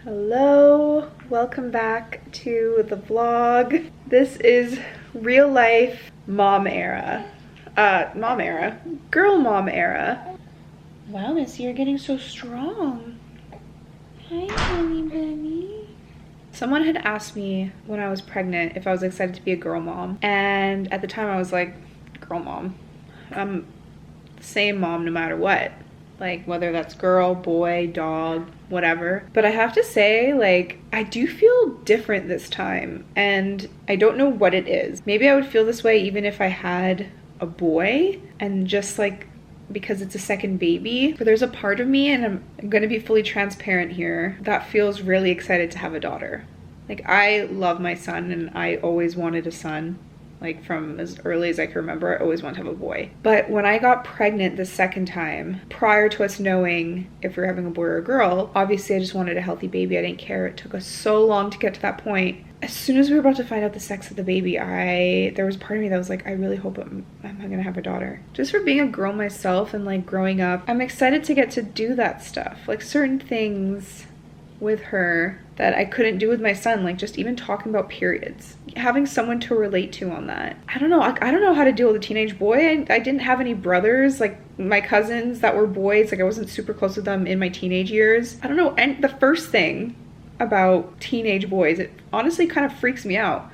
Hello, welcome back to the vlog. This is real life mom era. Girl mom era. Wow, Missy, you're getting so strong. Hi, honey bunny. Someone had asked me when I was pregnant if I was excited to be a girl mom. And at the time I was like, girl mom. I'm the same mom no matter what. Like whether that's girl, boy, dog, whatever. But I have to say, like, I do feel different this time and I don't know what it is. Maybe I would feel this way even if I had a boy and just like because it's a second baby. But there's a part of me, and I'm gonna be fully transparent here, that feels really excited to have a daughter. Like I love my son and I always wanted a son. Like from as early as I can remember, I always wanted to have a boy. But when I got pregnant the second time, prior to us knowing if we were having a boy or a girl, obviously I just wanted a healthy baby. I didn't care. It took us so long to get to that point. As soon as we were about to find out the sex of the baby, there was part of me that was like, I really hope I'm gonna have a daughter. Just for being a girl myself and like growing up, I'm excited to get to do that stuff. Like certain things with her that I couldn't do with my son, like just even talking about periods, having someone to relate to on that. I don't know, I don't know how to deal with a teenage boy. I didn't have any brothers, like my cousins that were boys, like I wasn't super close with them in my teenage years. I don't know, and the first thing about teenage boys, it honestly kind of freaks me out,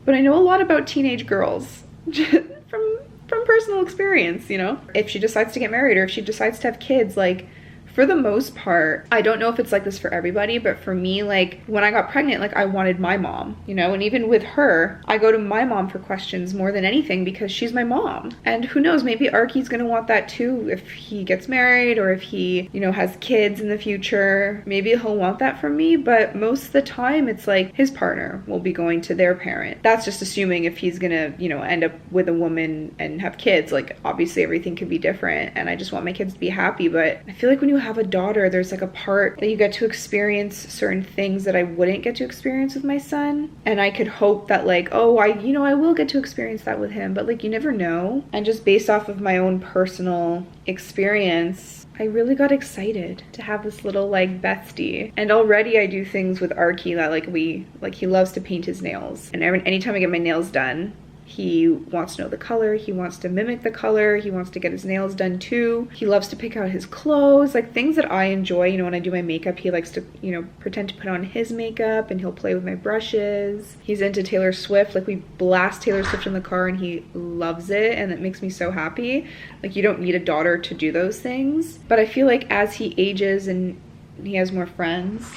but I know a lot about teenage girls from personal experience, you know? If she decides to get married or if she decides to have kids, like for the most part, I don't know if it's like this for everybody, but for me, like when I got pregnant, like I wanted my mom, you know, and even with her, I go to my mom for questions more than anything because she's my mom. And who knows, maybe Arky's gonna want that too if he gets married or if he, you know, has kids in the future. Maybe he'll want that from me, but most of the time it's like his partner will be going to their parent. That's just assuming if he's gonna, you know, end up with a woman and have kids. Like obviously everything could be different and I just want my kids to be happy, but I feel like when you have a daughter, there's like a part that you get to experience certain things that I wouldn't get to experience with my son. And I could hope that like, oh, I will get to experience that with him, but like you never know. And just based off of my own personal experience, I really got excited to have this little like bestie. And already I do things with Arky that like he loves to paint his nails. And anytime I get my nails done, he wants to know the color, he wants to mimic the color, he wants to get his nails done too. He loves to pick out his clothes, like things that I enjoy. You know, when I do my makeup, he likes to, you know, pretend to put on his makeup and he'll play with my brushes. He's into Taylor Swift, like we blast Taylor Swift in the car and he loves it and it makes me so happy. Like you don't need a daughter to do those things. But I feel like as he ages and he has more friends,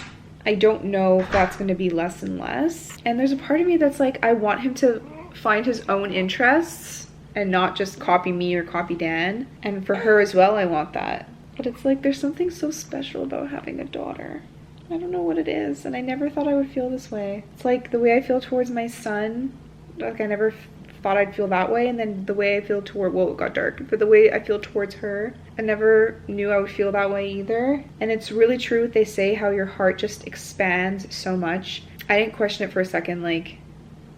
I don't know if that's going to be less and less. And there's a part of me that's like, I want him to find his own interests and not just copy me or copy Dan. And for her as well, I want that. But it's like there's something so special about having a daughter. I don't know what it is, and I never thought I would feel this way. It's like the way I feel towards my son, like I never thought I'd feel that way, and then the way I feel toward, well, it got dark, but the way I feel towards her, I never knew I would feel that way either. And it's really true what they say, how your heart just expands so much. I didn't question it for a second, like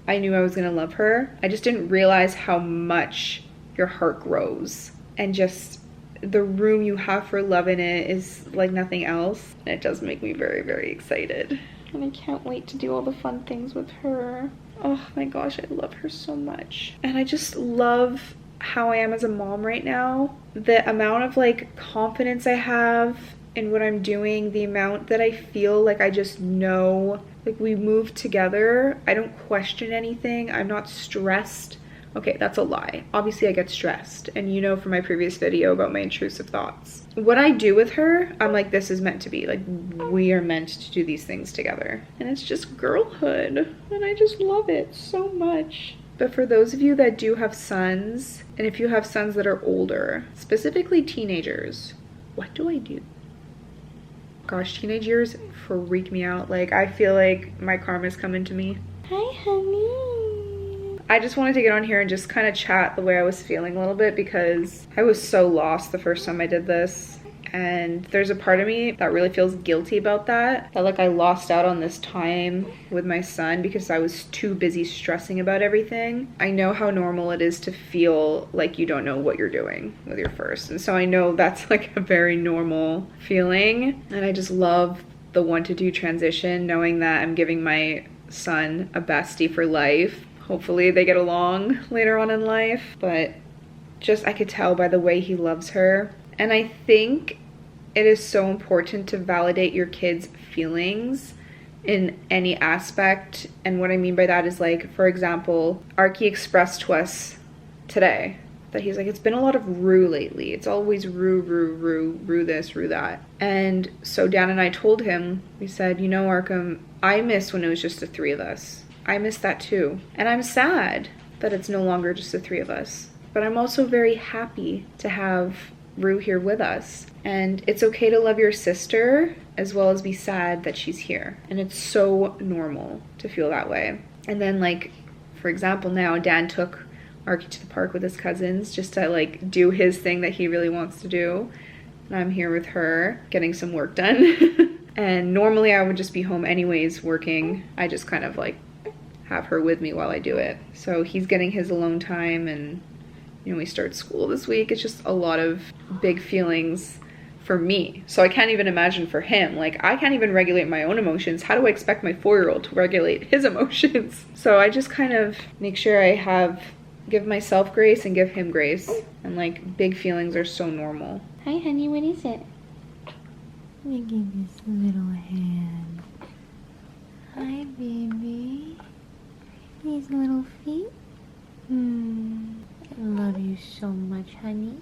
I knew I was gonna love her. I just didn't realize how much your heart grows and just the room you have for love in it is like nothing else. And it does make me very, very excited. And I can't wait to do all the fun things with her. Oh my gosh, I love her so much. And I just love how I am as a mom right now. The amount of like confidence I have in what I'm doing, the amount that I feel like I just know, like we move together. I don't question anything. I'm not stressed. Okay, that's a lie. Obviously I get stressed, and you know from my previous video about my intrusive thoughts. What I do with her, I'm like, this is meant to be. Like we are meant to do these things together. And it's just girlhood, and I just love it so much. But for those of you that do have sons, and if you have sons that are older, specifically teenagers, what do I do? Gosh, teenage years freak me out. Like, I feel like my karma's coming to me. Hi, honey. I just wanted to get on here and just kind of chat the way I was feeling a little bit because I was so lost the first time I did this. And there's a part of me that really feels guilty about that like I lost out on this time with my son because I was too busy stressing about everything. I know how normal it is to feel like you don't know what you're doing with your first, and so I know that's like a very normal feeling, and I just love the one to do transition, knowing that I'm giving my son a bestie for life. Hopefully they get along later on in life, but just I could tell by the way he loves her. And I think it is so important to validate your kids' feelings in any aspect. And what I mean by that is, like, for example, Arky expressed to us today that he's like, it's been a lot of rue lately. It's always rue this, rue that. And so Dan and I told him, we said, you know, Arkham, I miss when it was just the three of us. I miss that too. And I'm sad that it's no longer just the three of us. But I'm also very happy to have Rue here with us. And it's okay to love your sister as well as be sad that she's here. And it's so normal to feel that way. And then, like, for example, now Dan took Arky to the park with his cousins just to, like, do his thing that he really wants to do. And I'm here with her getting some work done. And normally I would just be home anyways working. I just kind of like have her with me while I do it. So he's getting his alone time, and you know, we start school this week. It's just a lot of big feelings for me. So I can't even imagine for him. Like, I can't even regulate my own emotions. How do I expect my 4-year-old to regulate his emotions? So I just kind of make sure I give myself grace and give him grace. And like, big feelings are so normal. Hi honey, what is it? Let me give you this little hand. Hi baby. These little feet. I love you so much, honey.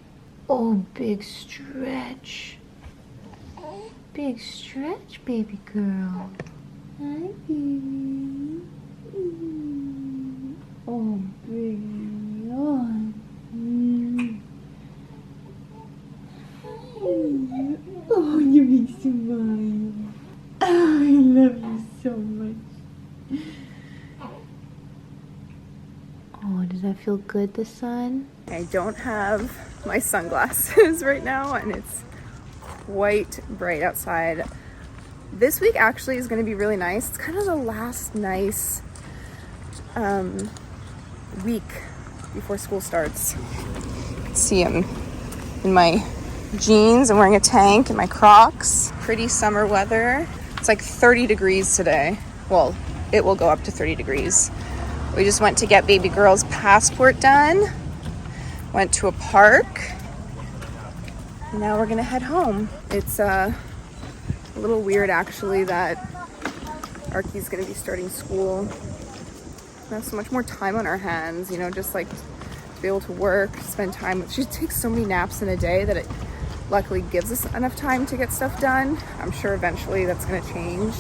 Oh, big stretch. Big stretch, baby girl. Hi, baby. Oh, big yawn. Oh, you big smile. Oh, I love you so much. Oh, does that feel good, the sun? I don't have my sunglasses right now, and it's quite bright outside. This week actually is going to be really nice. It's kind of the last nice week before school starts. See, I'm in my jeans. I'm wearing a tank and my Crocs. Pretty summer weather. It's like 30 degrees today. Well, it will go up to 30 degrees. We just went to get baby girl's passport done. Went to a park. And now we're gonna head home. It's a little weird actually that Arky's gonna be starting school. We have so much more time on our hands, you know, just like to be able to work, spend time with. She takes so many naps in a day that it luckily gives us enough time to get stuff done. I'm sure eventually that's gonna change.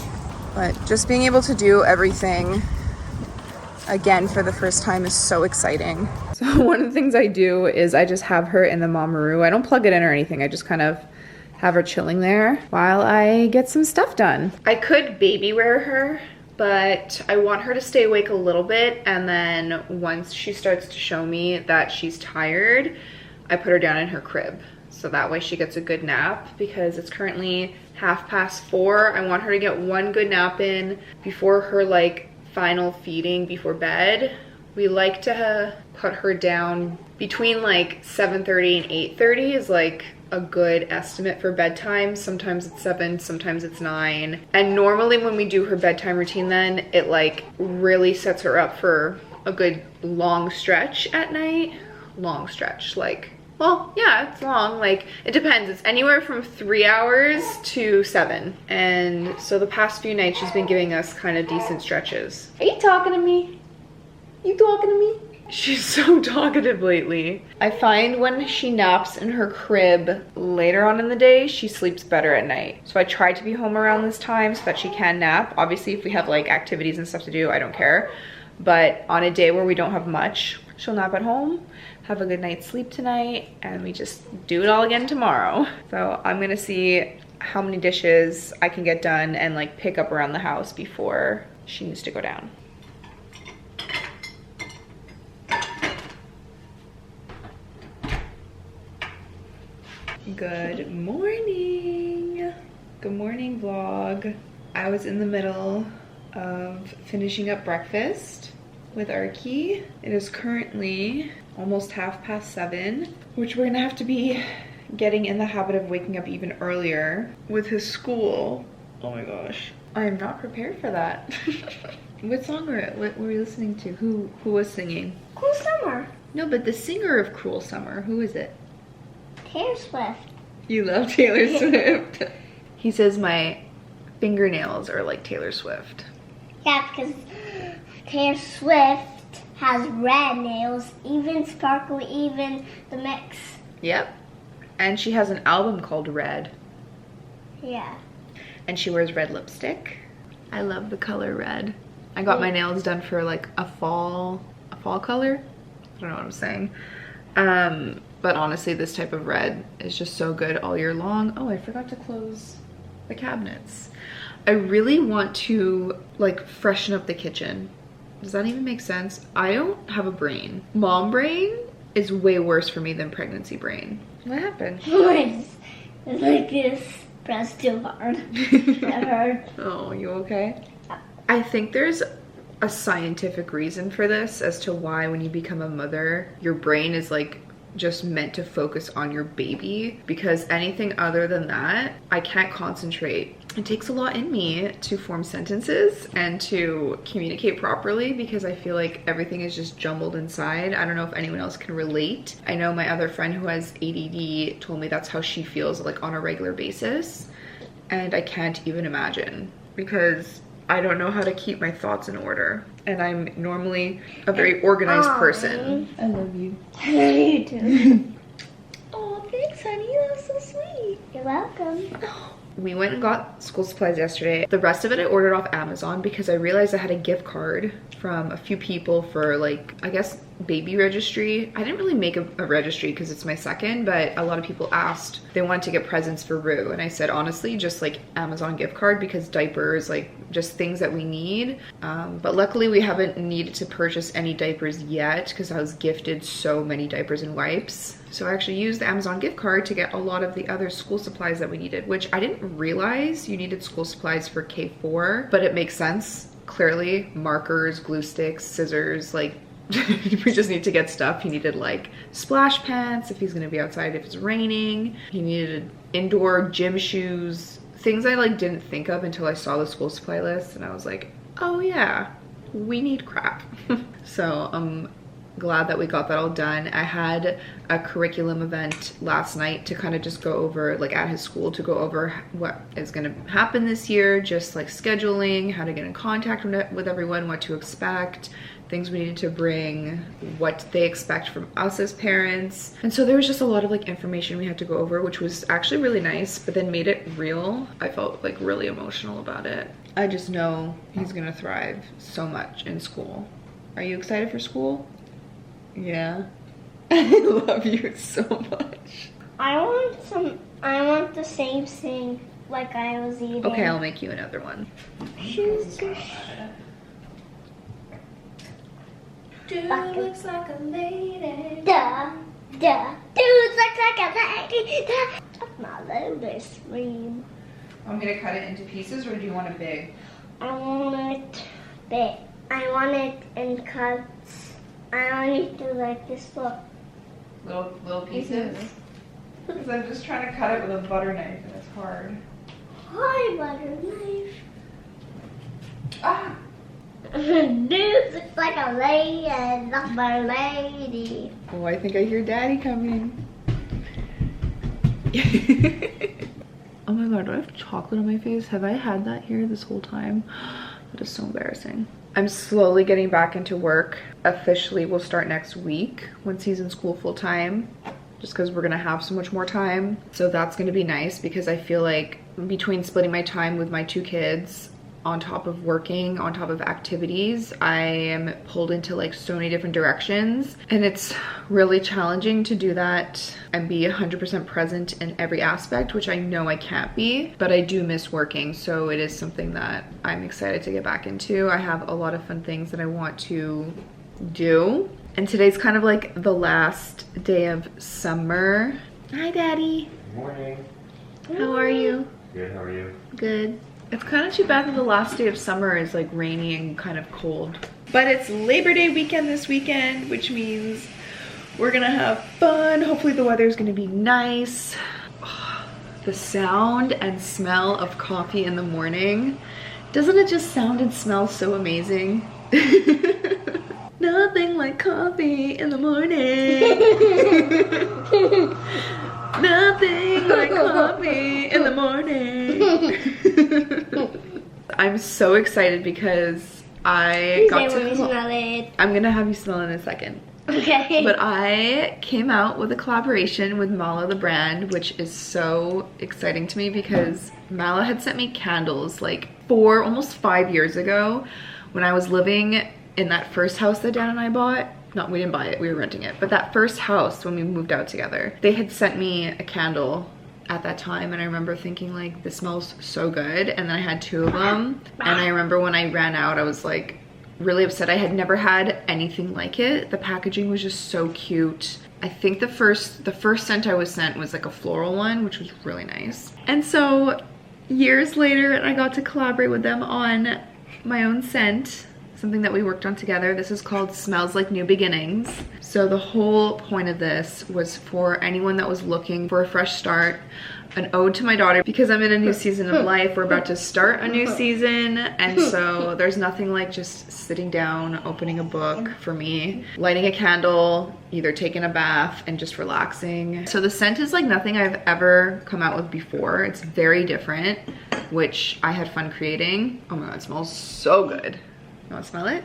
But just being able to do everything again for the first time is so exciting. So one of the things I do is I just have her in the Mamaroo. I don't plug it in or anything. I just kind of have her chilling there while I get some stuff done. I could baby wear her, but I want her to stay awake a little bit, and then once she starts to show me that she's tired, I put her down in her crib. So that way she gets a good nap, because it's currently 4:30. I want her to get one good nap in before her like final feeding before bed. We like to put her down between like 7:30 and 8:30 is like a good estimate for bedtime. Sometimes it's 7, sometimes it's 9. And normally when we do her bedtime routine, then it like really sets her up for a good long stretch at night. Long stretch, like, well, yeah, it's long. Like, it depends. It's anywhere from 3 hours to 7. And so the past few nights, she's been giving us kind of decent stretches. Are you talking to me? You talking to me? She's so talkative lately. I find when she naps in her crib later on in the day, she sleeps better at night. So I try to be home around this time so that she can nap. Obviously, if we have like activities and stuff to do, I don't care. But on a day where we don't have much, she'll nap at home, have a good night's sleep tonight, and we just do it all again tomorrow. So I'm gonna see how many dishes I can get done and like pick up around the house before she needs to go down. Good morning. Good morning, vlog. I was in the middle of finishing up breakfast with Arky. It is currently almost 7:30, which we're gonna have to be getting in the habit of waking up even earlier with his school. Oh my gosh. I am not prepared for that. What song what were you listening to? Who was singing? Cool Summer. No, but the singer of Cruel Summer, who is it? Taylor Swift. You love Taylor Swift. He says my fingernails are like Taylor Swift. Yeah, because Taylor Swift has red nails, even sparkly, even the mix. Yep. And she has an album called Red. Yeah. And she wears red lipstick. I love the color red. I got my nails done for like a fall color. I don't know what I'm saying. But honestly, this type of red is just so good all year long. Oh, I forgot to close the cabinets. I really want to like freshen up the kitchen. Does that even make sense? I don't have a brain. Mom brain is way worse for me than pregnancy brain. What happened? It's like this. Pressed too hard. That hurt. Oh, you okay? I think there's a scientific reason for this as to why when you become a mother, your brain is like just meant to focus on your baby, because anything other than that, I can't concentrate. It takes a lot in me to form sentences and to communicate properly because I feel like everything is just jumbled inside. I don't know if anyone else can relate. I know my other friend who has ADD told me that's how she feels like on a regular basis, and I can't even imagine because I don't know how to keep my thoughts in order. And I'm normally a very organized person. I love you. I love you too. Oh, thanks, honey. That's so sweet. You're welcome. We went and got school supplies yesterday. The rest of it I ordered off Amazon because I realized I had a gift card from a few people for like, I guess, baby registry. I didn't really make a registry because it's my second, but a lot of people asked. They wanted to get presents for Rue. And I said, honestly, just like Amazon gift card because diapers, like just things that we need. But luckily we haven't needed to purchase any diapers yet because I was gifted so many diapers and wipes. So I actually used the Amazon gift card to get a lot of the other school supplies that we needed, which I didn't realize you needed school supplies for K4, but it makes sense. Clearly, markers, glue sticks, scissors, like we just need to get stuff. He needed like splash pants if he's gonna be outside if it's raining. He needed indoor gym shoes, things I like didn't think of until I saw the school supply list and I was like, oh yeah, we need crap. So I'm glad that we got that all done. I had a curriculum event last night to kind of just go over, like at his school, to go over what is going to happen this year, just like scheduling, how to get in contact with everyone, what to expect, things we needed to bring, what they expect from us as parents. And so there was just a lot of like information we had to go over, which was actually really nice, but then made it real. I felt like really emotional about it. I just know he's gonna thrive so much in school. Are you excited for school? Yeah. I love you so much. I want the same thing like I was eating. Okay, I'll make you another one. Dude looks like a lady. Duh. Dude looks like a lady. That's my lotus dream. I'm gonna cut it into pieces, or do you want it big? I want it big. I want it in cuts. I want it to like this look. Little pieces? Because I'm just trying to cut it with a butter knife and it's hard. Hi, butter knife. Ah! Dude looks like a lady and not my lady. Oh, I think I hear Daddy coming. Oh my god, do I have chocolate on my face? Have I had that here this whole time? That is so embarrassing. I'm slowly getting back into work. Officially, we'll start next week once he's in school full time, just because we're gonna have so much more time. So that's gonna be nice because I feel like between splitting my time with my two kids on top of working, on top of activities, I am pulled into like so many different directions, and it's really challenging to do that and be 100% present in every aspect, which I know I can't be, but I do miss working. So it is something that I'm excited to get back into. I have a lot of fun things that I want to do. And today's kind of like the last day of summer. Hi, Daddy. Good morning. How are you? Good, how are you? Good. It's kind of too bad that the last day of summer is like rainy and kind of cold. But it's Labor Day weekend this weekend, which means we're gonna have fun. Hopefully the weather's gonna be nice. The sound and smell of coffee in the morning. Doesn't it just sound and smell so amazing? Nothing like coffee in the morning. Nothing like coffee in the morning. I'm so excited because I got to smell it. I'm gonna have you smell it in a second. Okay. But I came out with a collaboration with Mala the brand, which is so exciting to me because Mala had sent me candles like almost 5 years ago when I was living in that first house that Dan and I bought. No, we didn't buy it, we were renting it. But that first house when we moved out together, they had sent me a candle at that time, and I remember thinking like, this smells so good. And then I had 2 of them, and I remember when I ran out, I was like really upset. I had never had anything like it. The packaging was just so cute. I think the first scent I was sent was like a floral one, which was really nice. And so years later, I got to collaborate with them on my own scent, something that we worked on together. This is called Smells Like New Beginnings. So the whole point of this was for anyone that was looking for a fresh start, an ode to my daughter, because I'm in a new season of life. We're about to start a new season, and so there's nothing like just sitting down, opening a book for me, lighting a candle, either taking a bath and just relaxing. So the scent is like nothing I've ever come out with before. It's very different, which I had fun creating. Oh my god, it smells so good. You want to smell it?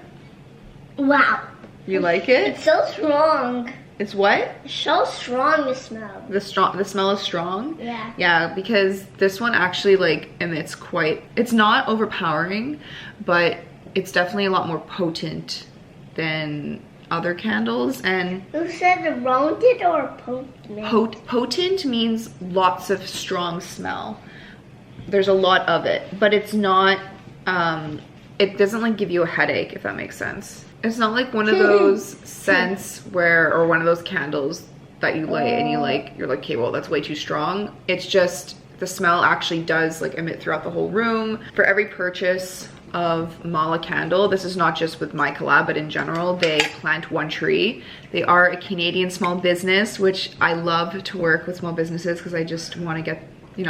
Wow. You like it? It's so strong. It's what? It's so strong, the smell. The smell is strong? Yeah. Yeah, because this one actually like emits it's not overpowering, but it's definitely a lot more potent than other candles. And you said rounded or potent? Potent means lots of strong smell. There's a lot of it, but it's not, it doesn't like give you a headache, if that makes sense. It's not like one of those scents or one of those candles that you light and you're like, okay, well, that's way too strong. It's just, the smell actually does like emit throughout the whole room. For every purchase of Mala candle, this is not just with my collab, but in general, they plant one tree. They are a Canadian small business, which I love to work with small businesses because I just want to get,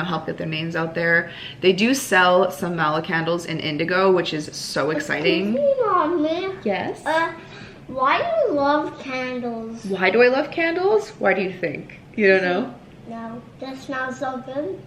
help get their names out there. They do sell some Mala candles in indigo, which is so exciting. Mommy. Yes? Why do you love candles? Why do I love candles? Why do you think? You don't know? No, that smells so good.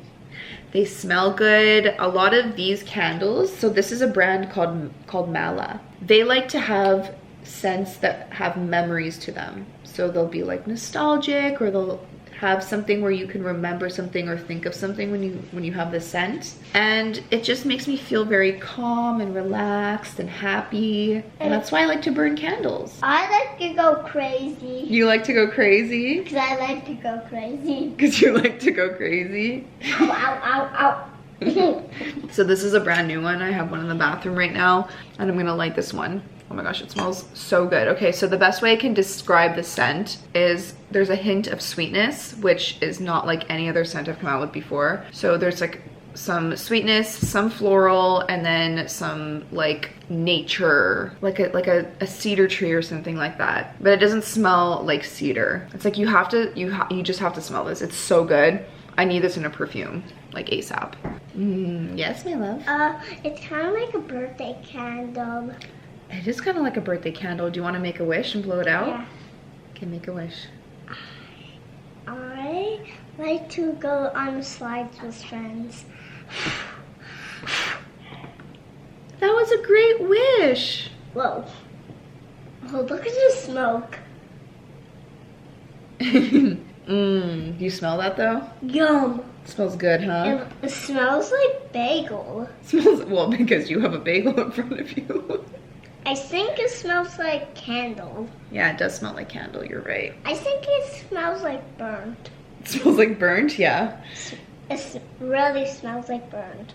They smell good. A lot of these candles, so this is a brand called Mala. They like to have scents that have memories to them. So they'll be like nostalgic, or they'll have something where you can remember something or think of something when you have the scent. And it just makes me feel very calm and relaxed and happy. And that's why I like to burn candles. I like to go crazy. You like to go crazy? Because I like to go crazy. Because you like to go crazy? Ow, ow, ow. So this is a brand new one. I have one in the bathroom right now, and I'm gonna light this one. Oh my gosh, it smells so good. Okay, so the best way I can describe the scent is there's a hint of sweetness, which is not like any other scent I've come out with before. So there's like some sweetness, some floral, and then some like nature, like a cedar tree or something like that. But it doesn't smell like cedar. It's like you just have to smell this. It's so good. I need this in a perfume, like ASAP. Yes, my love. It's kind of like a birthday candle. It is kind of like a birthday candle. Do you want to make a wish and blow it out? Yeah. Okay, make a wish. I like to go on slides with friends. That was a great wish. Whoa. Oh, look at the smoke. You smell that though? Yum. It smells good, huh? It smells like bagel. It smells, well, because you have a bagel in front of you. I think it smells like candle. Yeah, it does smell like candle, you're right. I think it smells like burnt. It smells like burnt, yeah. It really smells like burnt.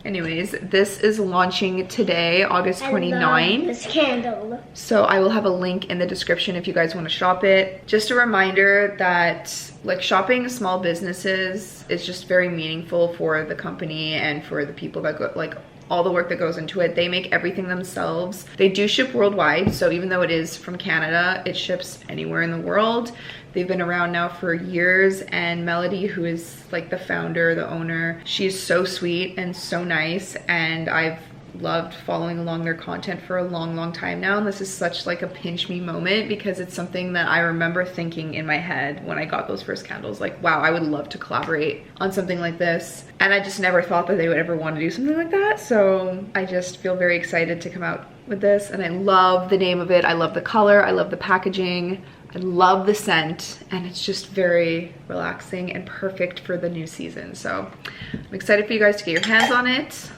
Anyways, this is launching today, August 29th. I love this candle. So I will have a link in the description if you guys want to shop it. Just a reminder that like shopping small businesses is just very meaningful for the company and for the people that go, like all the work that goes into it. They make everything themselves. They do ship worldwide, so even though it is from Canada, it ships anywhere in the world. They've been around now for years, and Melody, who is like the founder, the owner, she's so sweet and so nice, and I've loved following along their content for a long time now, and this is such like a pinch me moment because it's something that I remember thinking in my head when I got those first candles, like, wow, I would love to collaborate on something like this, and I just never thought that they would ever want to do something like that. So I just feel very excited to come out with this, and I love the name of it. I love the color, I love the packaging, I love the scent, and it's just very relaxing and perfect for the new season. So I'm excited for you guys to get your hands on it.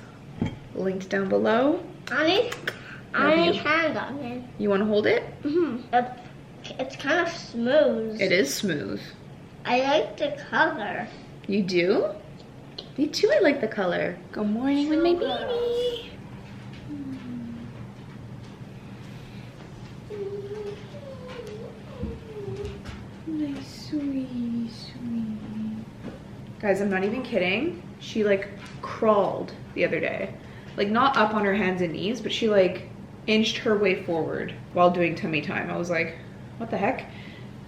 Linked down below. I need hand on it. You want to hold it? It's kind of smooth. It is smooth. I like the color. You do? Me too, I like the color. Good morning with my baby. Nice, sweet. Guys, I'm not even kidding. She like crawled the other day. Like not up on her hands and knees, but she like inched her way forward while doing tummy time. I was like, what the heck?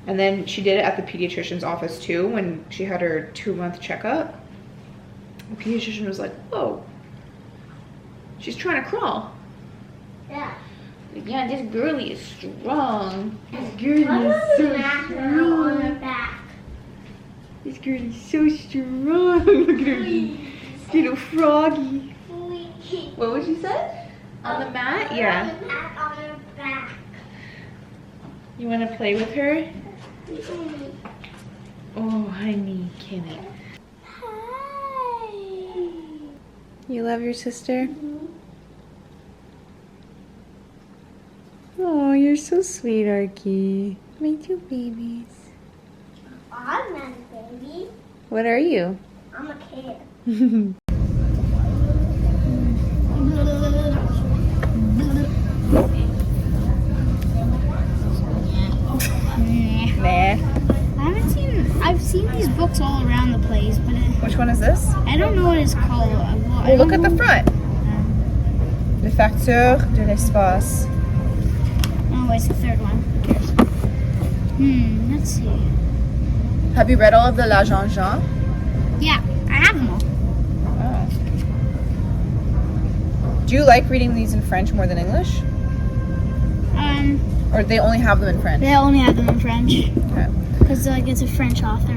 And then she did it at the pediatrician's office too when she had her 2-month checkup. The pediatrician was like, whoa, she's trying to crawl. Yeah. Like, yeah, this girlie is strong. This girlie is so strong. On her back. This girlie's so strong. Look at her little froggy. What would you say? On the mat? Yeah. On the mat on her back. You want to play with her? Oh, honey, Kenny. Hi. You love your sister? Oh, you're so sweet, Arky. My two babies. I'm not a baby. What are you? I'm a kid. I've seen these books all around the place, but Which one is this? I don't know what it's called. Well, look at the front. Le facteur de l'espace. Oh, it's the third one. Who cares? Let's see. Have you read all of the La Jean Jean? Yeah, I have them all. Oh. Do you like reading these in French more than English? Or they only have them in French? They only have them in French. Okay. Because it's a French author.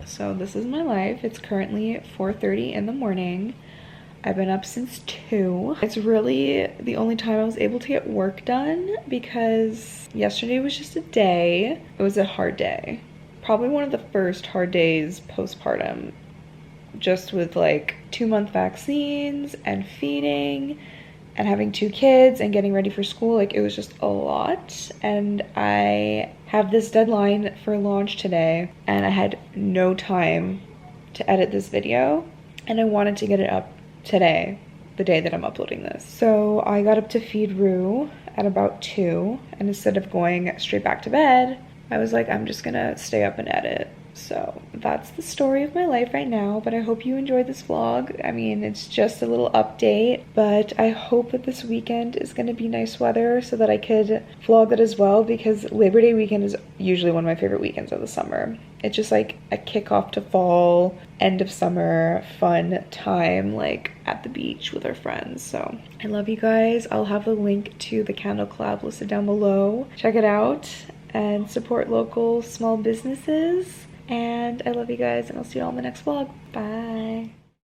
So this is my life. It's currently 4:30 in the morning. I've been up since 2. It's really the only time I was able to get work done because yesterday was just a day. It was a hard day. Probably one of the first hard days postpartum. Just with like 2-month vaccines and feeding and having 2 kids and getting ready for school. Like it was just a lot. And I have this deadline for launch today and I had no time to edit this video and I wanted to get it up today, the day that I'm uploading this. So I got up to feed Rue at about 2 and instead of going straight back to bed, I was like, I'm just gonna stay up and edit. So that's the story of my life right now, but I hope you enjoyed this vlog. I mean, it's just a little update, but I hope that this weekend is gonna be nice weather so that I could vlog it as well, because Labor Day weekend is usually one of my favorite weekends of the summer. It's just like a kickoff to fall, end of summer, fun time, like at the beach with our friends. So I love you guys. I'll have the link to the candle collab listed down below. Check it out and support local small businesses. And I love you guys, and I'll see you all in the next vlog. Bye.